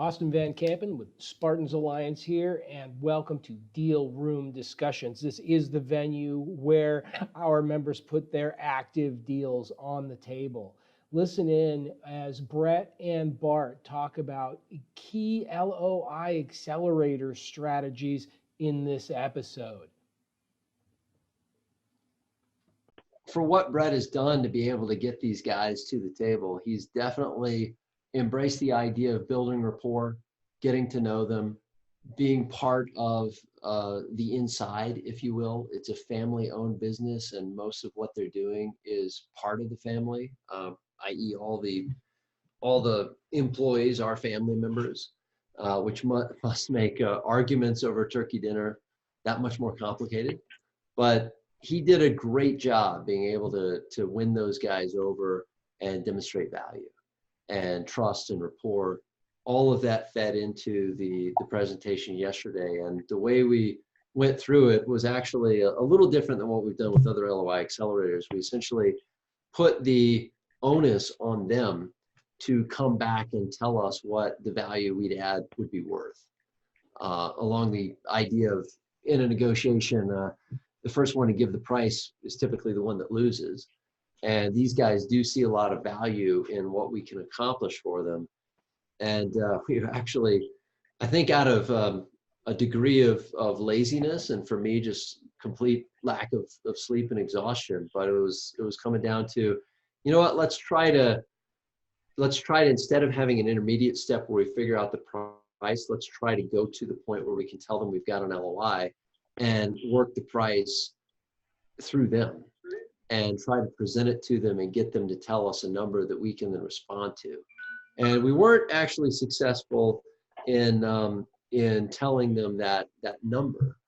Austin Van Kampen with Spartans Alliance here, and welcome to Deal Room Discussions. This is the venue where our members put their active deals on the table. Listen in as Brett and Bart talk about key LOI accelerator strategies in this episode. For what Brett has done to be able to get these guys to the table, he's definitely embraced the idea of building rapport, getting to know them, being part of the inside, if you will. It's a family-owned business, and most of what they're doing is part of the family, i.e. all the employees are family members, which must make arguments over turkey dinner that much more complicated. But he did a great job being able to win those guys over and demonstrate value and trust and rapport. All of that fed into the presentation yesterday. And the way we went through it was actually a little different than what we've done with other LOI accelerators. We essentially put the onus on them to come back and tell us what the value we'd add would be worth. Along the idea of, in a negotiation, the first one to give the price is typically the one that loses. And these guys do see a lot of value in what we can accomplish for them. And we actually, I think out of a degree of laziness, and for me, just complete lack of sleep and exhaustion, but it was coming down to, you know what, let's try to, instead of having an intermediate step where we figure out the price, let's try to go to the point where we can tell them we've got an LOI and work the price through them and try to present it to them and get them to tell us a number that we can then respond to. And we weren't actually successful in telling them that number,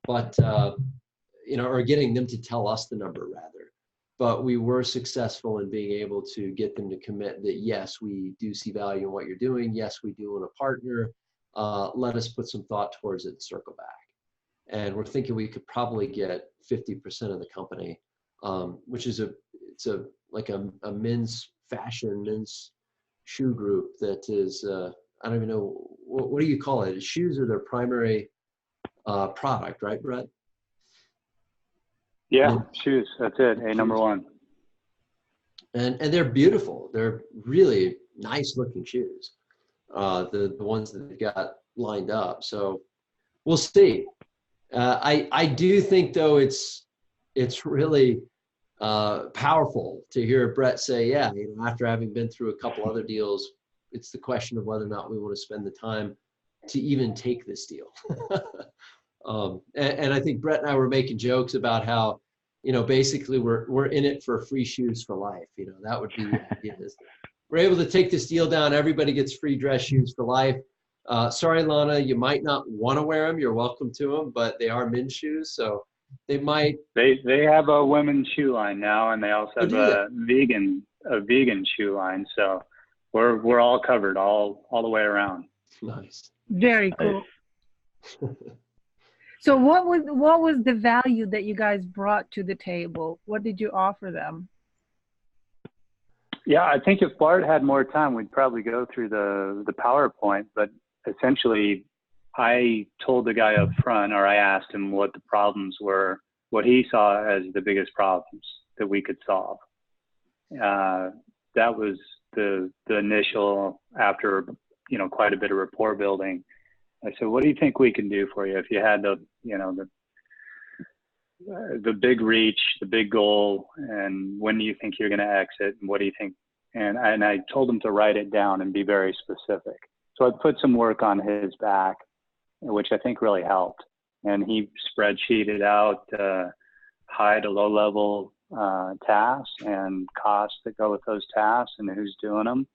but or getting them to tell us the number rather. But we were successful in being able to get them to commit that, yes, we do see value in what you're doing. Yes, we do want to partner. Let us put some thought towards it and circle back. And we're thinking we could probably get 50% of the company, which is like a men's fashion, men's shoe group that is, I don't even know, what do you call it? Shoes are their primary product, right, Brett? Yeah, shoes, that's it, number one. And they're beautiful. They're really nice looking shoes, the ones that they've got lined up. So we'll see. I do think, though, it's really powerful to hear Brett say, yeah, after having been through a couple other deals, it's the question of whether or not we want to spend the time to even take this deal. And I think Brett and I were making jokes about how, basically we're in it for free shoes for life. That would be the idea. We're able to take this deal down. Everybody gets free dress shoes for life. Sorry, Lana, you might not want to wear them. You're welcome to them, but they are men's shoes, so they might. They have a women's shoe line now, and they also have a vegan shoe line. So we're all covered all the way around. Nice. Very cool. So what was the value that you guys brought to the table? What did you offer them? Yeah, I think if Bart had more time, we'd probably go through the PowerPoint, but essentially I told the guy up front, or I asked him what the problems were, what he saw as the biggest problems that we could solve. That was the initial, after, quite a bit of rapport building. I said, what do you think we can do for you if you had the big reach, the big goal, and when do you think you're going to exit, and what do you think? And I told him to write it down and be very specific. So I put some work on his back, which I think really helped. And he spreadsheeted out high to low level tasks and costs that go with those tasks and who's doing them.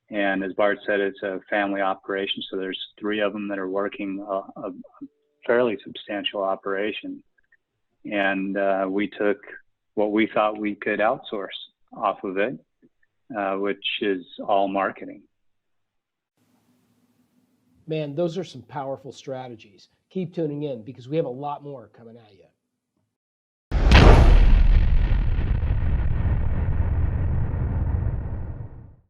And as Bart said, it's a family operation. So there's 3 of them that are working a fairly substantial operation. And we took what we thought we could outsource off of it, which is all marketing. Man, those are some powerful strategies. Keep tuning in because we have a lot more coming at you.